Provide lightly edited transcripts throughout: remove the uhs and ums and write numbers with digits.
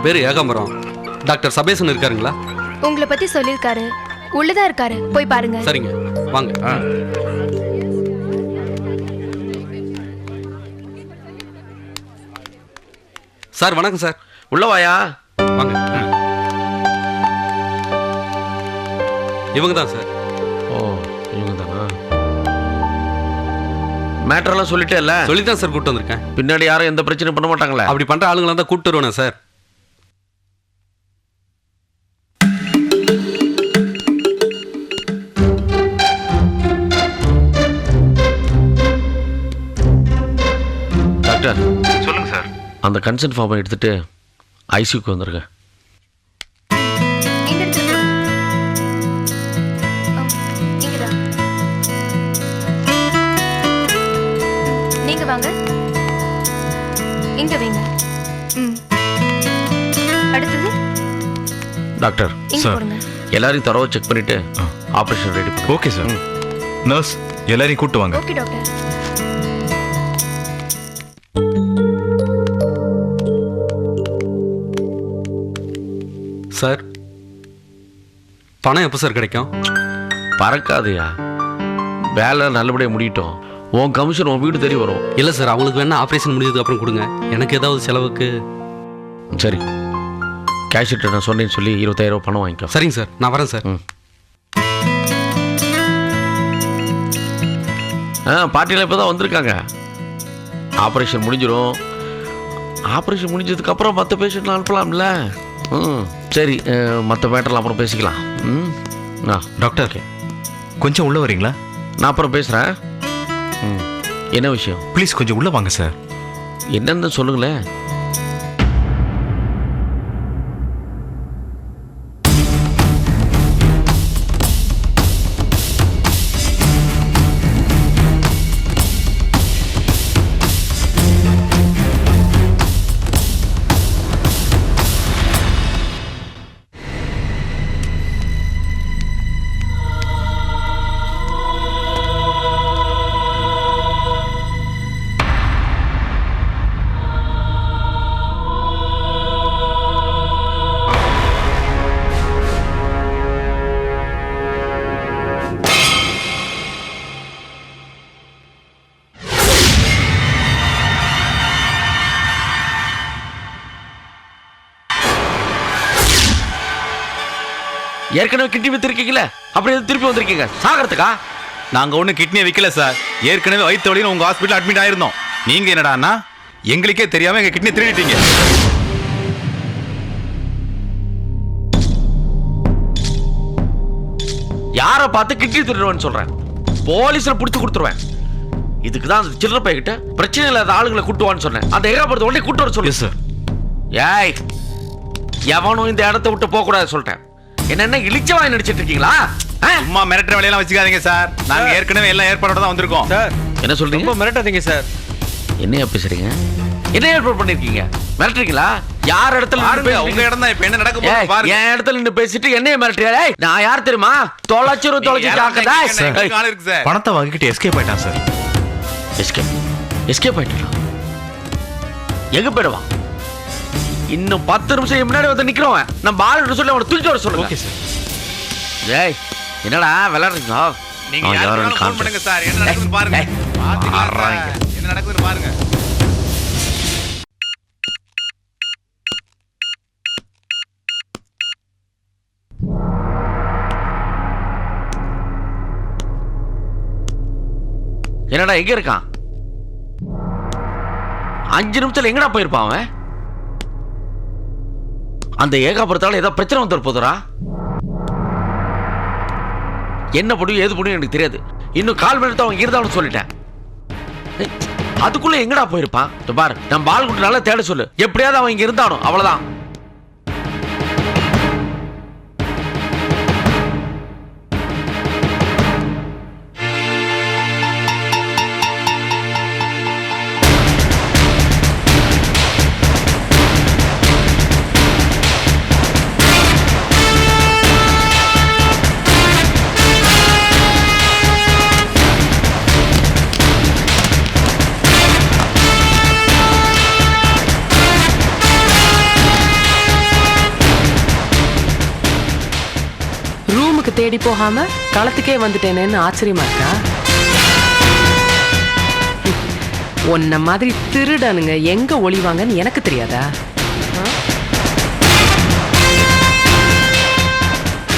பேர் ஏகாம்பரம். டாக்டர் சபேசன் இருக்காருங்களா? உங்களை பத்தி சொல்லியிருக்காரு, உள்ளதான் இருக்காரு, போய் பாருங்க. சரிங்க, வாங்க. சார் வணக்கம் சார். உள்ளவாயா வாங்க. இவங்க தான் சார். ஓ இவங்க தானா? மேட்டரெல்லாம் சொல்லிட்டே இல்ல? சொல்லித்தான் சார் கூப்பிட்டு வந்திருக்கேன். பின்னாடி யாரும் எந்த பிரச்சனையும் பண்ண மாட்டாங்களே? அப்படி பண்ற ஆளுங்களாம் தான் கூப்பிட்டு வருவேன் சார். டாக்டர் சொல்லுங்க சார். அந்த கன்சென்ட் ஃபார்மை எடுத்துட்டு ஐசியூக்கு வந்துருங்க. இந்த இடத்துல போடுங்க. இங்கதான். நீங்க வாங்க. இங்க வைங்க. அடுத்தது டாக்டர் இங்க சார். போடுங்க. எல்லாரையும் தரவா செக் பண்ணிட்டு ஆபரேஷன் ரெடி பண்ணுங்க. Okay sir. நர்ஸ் எல்லாரையும் கூட்டு வாங்க. Okay doctor. சார் பணம் எப்போ சார் கிடைக்கும்? பறக்காதையா, வேலை நல்லபடியாக முடியட்டும். உன் கமிஷன் உன் வீடு தேடி வரும். இல்லை சார், அவங்களுக்கு வேணா ஆப்ரேஷன் முடிஞ்சதுக்கு அப்புறம் கொடுங்க. எனக்கு ஏதாவது செலவுக்கு. சரி, கேஷ்கிட்ட நான் சொன்னேன்னு சொல்லி 25,000 பணம் வாங்கிக்கோ. சரிங்க சார், நான் வரேன் சார். பார்ட்டியில் இப்போ தான் வந்திருக்காங்க. ஆப்ரேஷன் முடிஞ்சிடும். ஆப்ரேஷன் முடிஞ்சதுக்கப்புறம் மற்ற பேஷண்ட்லாம் அனுப்பலாம்ல. சரி, மற்ற மேட்டர்லாம் அப்புறம் பேசிக்கலாம். டாக்டர் கொஞ்சம் உள்ள வரீங்களா? நான் அப்புறம் பேசுகிறேன். என்ன விஷயம்? ப்ளீஸ் கொஞ்சம் உள்ள வாங்க சார். என்னன்னு சொல்லுங்களேன். ஏற்கனவே கிட்னி வித்துருக்கீங்களே, அப்படியே திருப்பி வந்திருக்கீங்க சாகிறதுக்கா? நாங்க ஒன்றும் கிட்னியை விற்கல சார். ஏற்கனவே வயிற்று வலின்னு உங்க ஹாஸ்பிட்டல் அட்மிட் ஆயிருந்தோம். நீங்க என்னடான்னா எங்களுக்கே தெரியாம எங்க கிட்னி திருடிட்டீங்க. யாரை பார்த்து கிட்னி திருடுவேன்னு சொல்றேன்? போலீஸ்ல புடிச்சு கொடுத்துருவேன். இதுக்கு தான் அந்த சில்லற பைக்கிட்ட பிரச்சனை இல்லாத ஆளுங்களை கூட்டுவான்னு சொன்னேன். அந்த ஏகாபுரத்தை உடனே கூட்டு வர சொல்லு சார். ஏய், எவனும் இந்த இடத்த விட்டு போக கூடாது சொல்லிட்டேன். என்ன இழிச்சவாய் நடிச்சிட்டு இருக்கீங்களா? அம்மா மிரட்டுற வேலையெல்லாம் வச்சுக்காதீங்க சார். நாங்க ஏற்கனவே எல்லா ஏற்பாடோட தான் வந்திருக்கோம் சார். என்ன சொல்றீங்க? ரொம்ப மிரட்டாதீங்க சார். என்னையா பேசுறீங்க? என்ன ஏற்பாடு பண்ணிருக்கீங்க? மிரட்டுறீங்களா? யார் இடத்துல பாருங்க, உங்க இடம் தான். இப்ப என்ன நடக்க போகுது பாருங்க. என் இடத்துல நின்னு பேசிட்டு என்னைய மிரட்டுறியா? நான் யார் தெரியுமா? தொலைச்சு ஆக்கதா. பணத்தை வாங்கிட்டு எஸ்கேப் ஆயிட்டான் சார். எஸ்கேப் ஆயிட்டான். எங்க போயிடுவான்? இன்னும் 10 நிமிஷம் முன்னாடி வந்து நிக்கிறவன் நம்ம ஆளுன்னு சொல்லி அவனை தூக்கிட்டு வர சொல்லுங்க. Okay sir. ஏய், என்னடா விளையாடுறீங்களா? நீங்க யாருக்கு ஃபோன் பண்ணுங்க சார். என்ன நடக்குதுன்னு பாருங்க. என்ன நடக்குதுன்னு பாருங்க. என்னடா எங்க இருக்கான்? 5 நிமிஷத்துல எங்கடா போயிருப்பான் அவன்? அந்த ஏகாபுரத்தால ஏதோ பிரச்சனை வந்துரு போதுரா. என்ன முடியும் ஏது முடியும் எனக்கு தெரியாது. இன்னும் 1/4 மணி நேரத்தை அவன் இருந்தான்னு சொல்லிட்டேன். அதுக்குள்ள எங்கடா போயிருப்பான்? பாரு, நம்ம ஆள் கூட்டு நல்லா தேட சொல்லு. எப்படியாவது அவன் இங்க இருந்தானோ அவ்வளவுதான். தேடி போகாம களத்துக்கே வந்துட்டேனேன்னு ஆச்சரியமா இருக்கா? உன்ன மாதிரி திருடனுங்க எங்க ஒளிவாங்கன்னு எனக்கு தெரியாதா?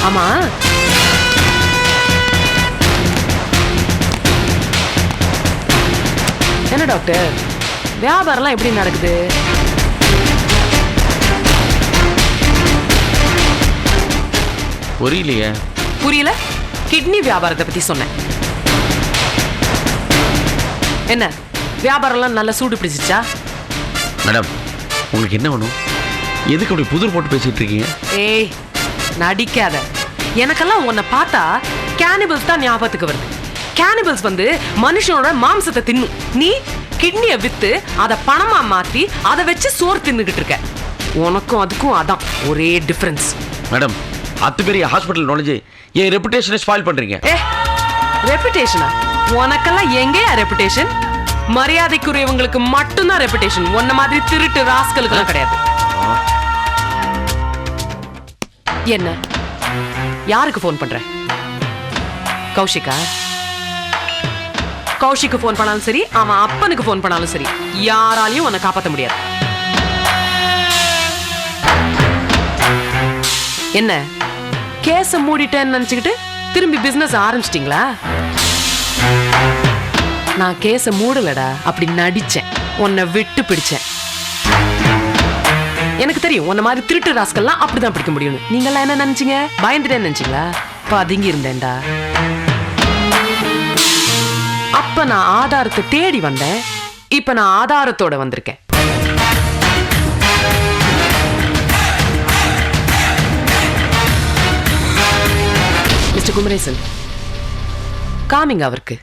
ஆமா, என்ன டாக்டர், வியாபாரம்லாம் எப்படி நடக்குது? புரியலையே. புரியல? கிட்னி வியாபாரத்தை பத்தி சொன்னேன். என்ன வியாபாரம்லாம் நல்லா சூடு பிடிச்சிச்சா? மேடம், உங்களுக்கு என்ன வேணும்? எதுக்கு அப்படி புதிர் போட்டு பேசிட்டு இருக்கீங்க? ஏய், நடிக்காத. எனக்கெல்லாம் உன்னை பார்த்தா கேனிபல்ஸ் தான் ஞாபகத்துக்கு வருது. கேனிபல்ஸ் வந்து மனுஷனோட மாம்சத்தை தின்னும். நீ கிட்னியை வித்து அதை பணமா மாத்தி அதை வச்சு சோறு தின்னுகிட்டு இருக்க. உனக்கும் அதுக்கும் அதான் ஒரே டிஃபரன்ஸ். மேடம், அத்து பெரிய ஹாஸ்பிட்டல் நுழைஞ்சு என் ரெப்புடேஷனை ஸ்பாயில் பண்றீங்க. ஏ, ரெப்புடேஷனா? உனக்கெல்லாம் எங்கேயா ரெப்புடேஷன்? மரியாதைக்குரியவங்களுக்கு மட்டும்தான் ரெப்புடேஷன். உன்ன மாதிரி திருட்டு ராஸ்களுக்கெல்லாம் கிடையாது. என்ன, யாருக்கு போன் பண்ற? கௌஷிகா? கௌஷிக்கு போன் பண்ணாலும் சரி, அவன் அப்பனுக்கு போன் பண்ணாலும் சரி, யாராலையும் உன்னை காப்பாற்ற முடியாது. என்ன, கேஸ மூடிட்டேன்னு நினைச்சுக்கிட்டு திரும்பி பிசினஸ் ஆரம்பிச்சிட்டீங்களா? நான் கேஸ மூடலடா, அப்படி நடிச்சேன். உன்னை விட்டு பிடிச்சேன். எனக்கு தெரியும் உன்ன மாதிரி திருட்டு ராஸ்கல்லாம் அப்படிதான் பிடிக்க முடியும். நீங்கெல்லாம் என்ன நினைச்சீங்க? பயந்துட்டேன்னு நினைச்சீங்களா? பதுங்கி இருந்தேன்டா. அப்ப நான் ஆதாரத்தை தேடி வந்தேன். இப்ப நான் ஆதாரத்தோட வந்திருக்கேன். மிஸ்டர் குமரேசன், காமிங்க அவருக்கு.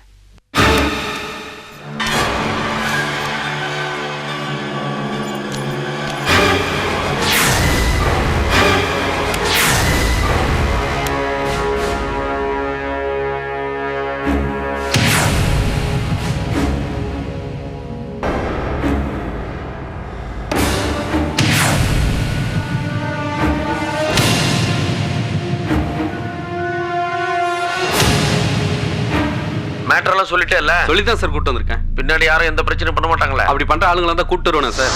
மேட்டரெல்லாம் சொல்லிட்டே இல்ல? சொல்லிதான் சார் கூட்டு வந்திருக்கேன். பின்னாடி யாரும் எந்த பிரச்சனையும் பண்ண மாட்டாங்களே? அப்படி பண்ற ஆளுங்களை தான் கூட்டு வருவேன் சார்.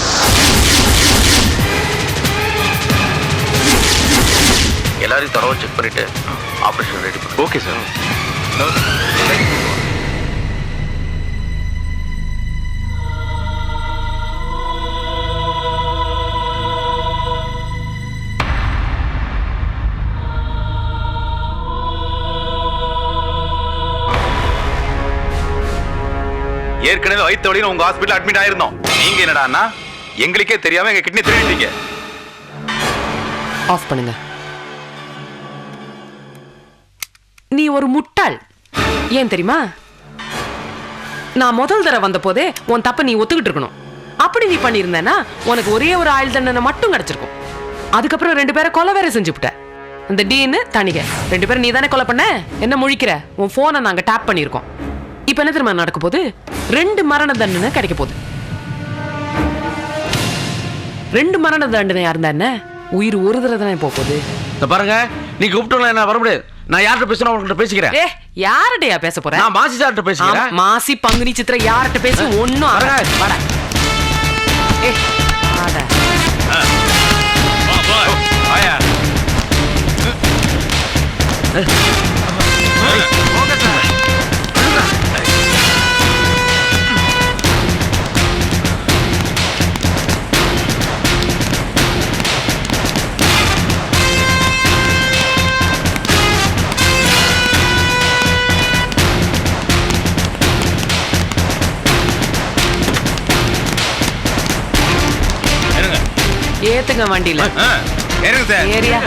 எல்லாரையும் தரவா செக் பண்ணிட்டு ஆபரேஷன் ரெடி பண்ணு. Okay sir. ஏற்கனவே வயிற்று வலின்னு உங்க ஹாஸ்பிட்டல் அட்மிட் ஆயிருந்தோம். நீங்க என்னடான்னா எங்களுக்கே தெரியாம எங்க கிட்னி திருடிட்டீங்க. ஆஃப் பண்ணுங்க. நீ ஒரு முட்டாள். ஏன் தெரியுமா? நான் முதல் தடவை வந்த போதே உன் தப்ப நீ ஒத்துக்கிட்டு இருக்கணும். அப்படி நீ பண்ணியிருந்தேன்னா உனக்கு ஒரே ஒரு ஆயுள் தண்டனை மட்டும் கிடைச்சிருக்கும். அதுக்கப்புறம் 2 பேரை கொலை வேற செஞ்சுவிட்ட. இந்த டீன்னு தனிக 2 பேரும் நீ தானே கொலை பண்ண. என்ன முழிக்கிற? உன் போனை நாங்க டேப் பண்ணியிருக்கோம். இப்ப என்ன தெரியுமா நடக்க போகுது? 2 மரண தண்டனை கிடைக்க போகுது. 2 மரண தண்டனையா இருந்தா என்ன, உயிர் ஒரு தடவை தானே போகுது. பாருங்க, நீ கூப்பிட்டு என்ன வர முடியாது. நான் யார்கிட்ட பேசுறேன் உங்ககிட்ட பேசிக்கிறேன். ஏ, யார்கிட்டயா பேச போறேன்? நான் மாசி சார்கிட்ட பேசிக்கிறேன். மாசி பங்குனி சித்திரை யார்கிட்ட பேச ஒண்ணும் வாடா. ஏ, வாடா. ஆயா ஏத்துங்க வண்டியில. ஏறுங்க சார். ஏரியா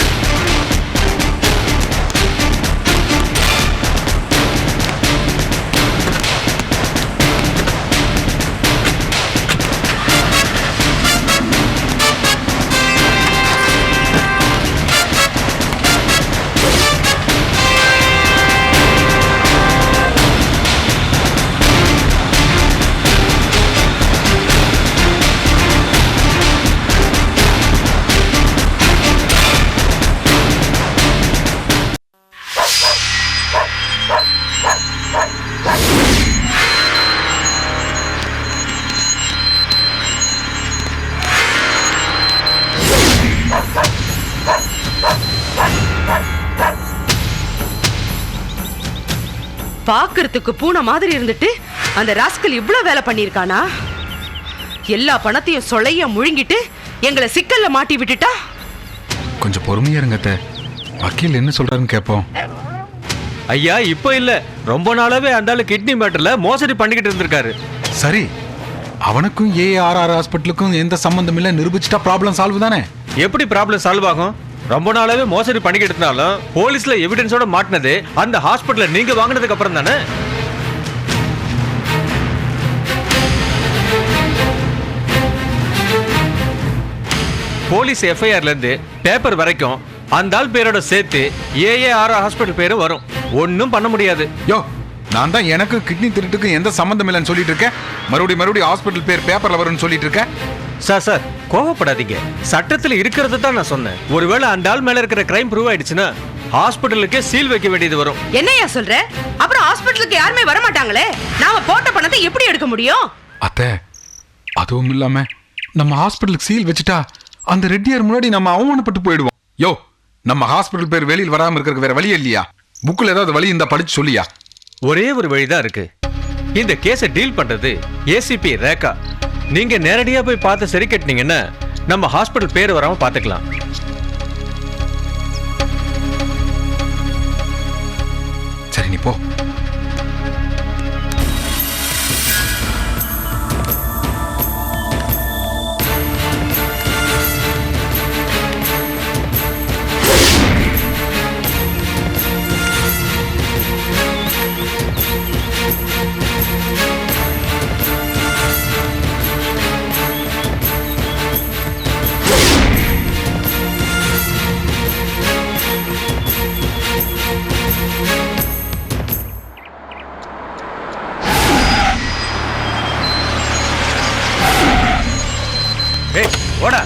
பாக்குறதுக்கு பூனை மாதிரி இருந்துட்டு அந்த ராஸ்கல் இவ்வளவு வேலை பண்ணிருக்கானா? எல்லா பணத்தையும் சொலைய முழுங்கிட்டு எங்களை சிக்கல்ல மாட்டி விட்டுட்டா. கொஞ்சம் பொறுமையா இருங்க அத்தை. வக்கீல் என்ன சொல்றாருன்னு கேட்போம். ஐயா இப்போ இல்ல, ரொம்ப நாளாவே அந்த ஆளு கிட்னி மேட்டர்ல மோசடி பண்ணிக்கிட்டு இருந்திருக்காரு. சரி, அவனுக்கும் ஏஆர்ஆர் ஹாஸ்பிட்டலுக்கும் எந்த சம்பந்தம் இல்லை நிரூபிச்சுட்டா ப்ராப்ளம் சால்வ் தானே? எப்படி ப்ராப்ளம் சால்வ் ஆகும்? ரொம்ப நாளாவே மோசடி பண்ணிக்கிட்டு இருந்தாலும் போலீஸ்ல எவிடன்ஸோட மாட்டினது அந்த ஹாஸ்பிட்டல்ல நீங்க வாங்கினதுக்கு அப்புறம் தானே. போலீஸ் எஃப்ஐஆர்ல இருந்து பேப்பர் வரைக்கும் அந்த ஆள் பேரோட சேர்த்து ஏஆர் ஹாஸ்பிட்டல் பேரும் வரும். ஒன்னும் பண்ண முடியாது. யோ, நான் தான் எனக்கு கிட்னி திருட்டுக்கு எந்த சம்பந்தம் இல்லைன்னு சொல்லிட்டு இருக்கேன். மறுபடியும் ஹாஸ்பிட்டல் பேர் பேப்பர்ல வரும்னு சொல்லிட்டு இருக்கேன். சார் கோவப்படாதீங்க. சட்டத்தில் இருக்கிறது தான் நான் சொன்னேன். ஒருவேளை அந்த ஆள் மேல இருக்கிற கிரைம் ப்ரூவ் ஆயிடுச்சுன்னா ஹாஸ்பிட்டலுக்கே சீல் வைக்க வேண்டியது வரும். என்னையா சொல்ற? அப்புறம் ஹாஸ்பிட்டலுக்கு யாருமே வர மாட்டாங்களே. நாம போட்ட பணத்தை எப்படி எடுக்க முடியும்? அத்தை, அதுவும் இல்லாம நம்ம ஹாஸ்பிட்டலுக்கு சீல் வச்சுட்டா அந்த ரெட்டியார் முன்னாடி நம்ம அவமானப்பட்டு போயிடுவோம். யோ, நம்ம ஹாஸ்பிட்டல் பேர் வெளியில் வராம இருக்கிறதுக்கு வேற வழி இல்லையா? புக்கில் ஏதாவது வழி இருந்தா படிச்சு சொல்லியா? ஒரே ஒரு வழிதான் இருக்கு. இந்த கேஸை டீல் பண்றது ஏசிபி ரேகா. நீங்க நேரடியா போய் பார்த்து சரி கட்டினீங்கன்னா நம்ம ஹாஸ்பிட்டல் பேர் வராம பாத்துக்கலாம். சரி, நீ போ. ஓடா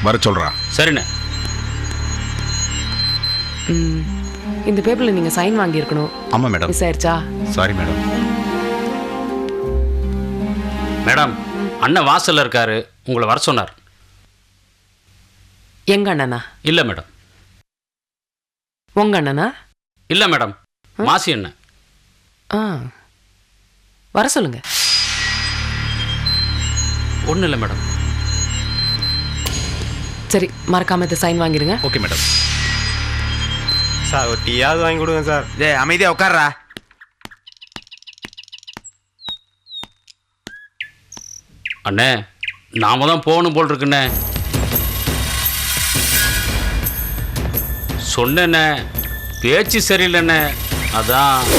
வர சொல்றா. சரிண்ணே. இந்த பேப்பர்ல நீங்க சைன் வாங்கி இருக்கணும். ஆமா மேடம். மிஸ் ஆயிருச்சா? Sorry madam. மேடம், அண்ணன் வாசல்ல இருக்காரு, உங்களை வர சொன்னார். எங்க அண்ணனா? இல்ல மேடம். உங்க அண்ணனா? இல்ல மேடம், மாசி அண்ணன். ஆ, வர சொல்லுங்க. ஒன்றும் இல்லை மேடம். சரி, மறக்காம இந்த சைன் வாங்கிடுங்க. Okay madam. சார் ஒரு டீயாவது வாங்கி கொடுங்க சார். டேய் அமைதியா உட்கார்றா. அண்ணே, நாம தான் போகணும் போல் இருக்குண்ணே. சொன்னேண்ணே, பேச்சு சரியில்லைண்ணே, அதான்.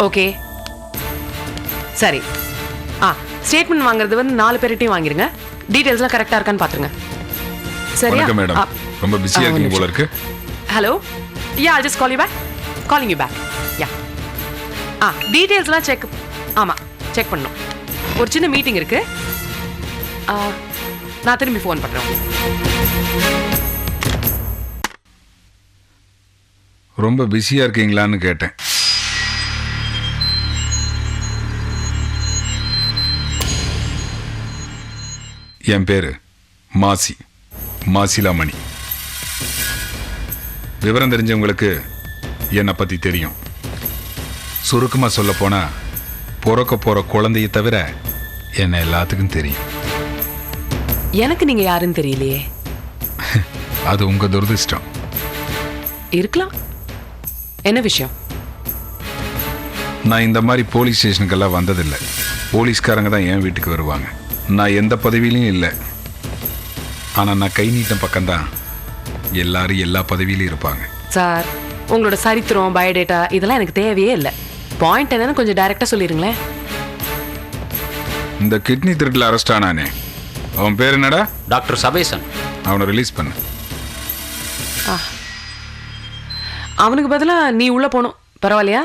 ஓகே, சரி. ஸ்டேட்மெண்ட் வாங்குறது வந்து 4 பேர்கிட்டையும் வாங்கிருங்க. டீடைல்ஸ்லாம் கரெக்டா இருக்கான்னு பாத்துருங்க. சரியா? வணக்கம் மேடம். ரொம்ப பிஸியா இருக்கீங்க போல இருக்கு. Hello, yeah, I'll just call you back. Calling you back. Yeah. டீடைல்ஸ்லாம் செக். ஆமா, செக் பண்ணணும். ஒரு சின்ன மீட்டிங் இருக்கு. நான் திரும்பி ஃபோன் பண்றேன். ரொம்ப பிஸியா இருக்கீங்களான்னு கேட்டேன். என் பேரு மாசிலாமணி. விவரம் தெரிஞ்சவங்களுக்கு என்னை பத்தி தெரியும். சுருக்கமா சொல்ல போனா பிறக்க போற குழந்தைய தவிர என்ன எல்லாத்துக்கும் தெரியும். எனக்கு நீங்க யாருன்னு தெரியலையே. அது உங்க துரதிர்ஷ்டம். இருக்கலாம். என்ன விஷயம்? நான் இந்த மாதிரி போலீஸ் ஸ்டேஷனுக்கெல்லாம் வந்ததில்லை. போலீஸ்காரங்க தான் என் வீட்டுக்கு வருவாங்க. நான் எந்த பதவியிலையும் இல்லை. ஆனால் நான் கை நீட்டம் பக்கம்தான் எல்லாரும் எல்லா பதவியிலும் இருப்பாங்க. சார் உங்களோட சரித்திரம் பயோடேட்டா இதெல்லாம் எனக்கு தேவையே இல்லை. பாயிண்ட் என்னன்னு கொஞ்சம் டைரக்டா சொல்லிருங்களேன். இந்த கிட்னி திருட்டில் அரெஸ்ட் ஆனானே, அவன் பேர் என்னடா? டாக்டர் சபேசன். அவனை ரிலீஸ் பண்ணு. அவனுக்கு பதிலா நீ உள்ள போகணும். பரவாயில்லையா?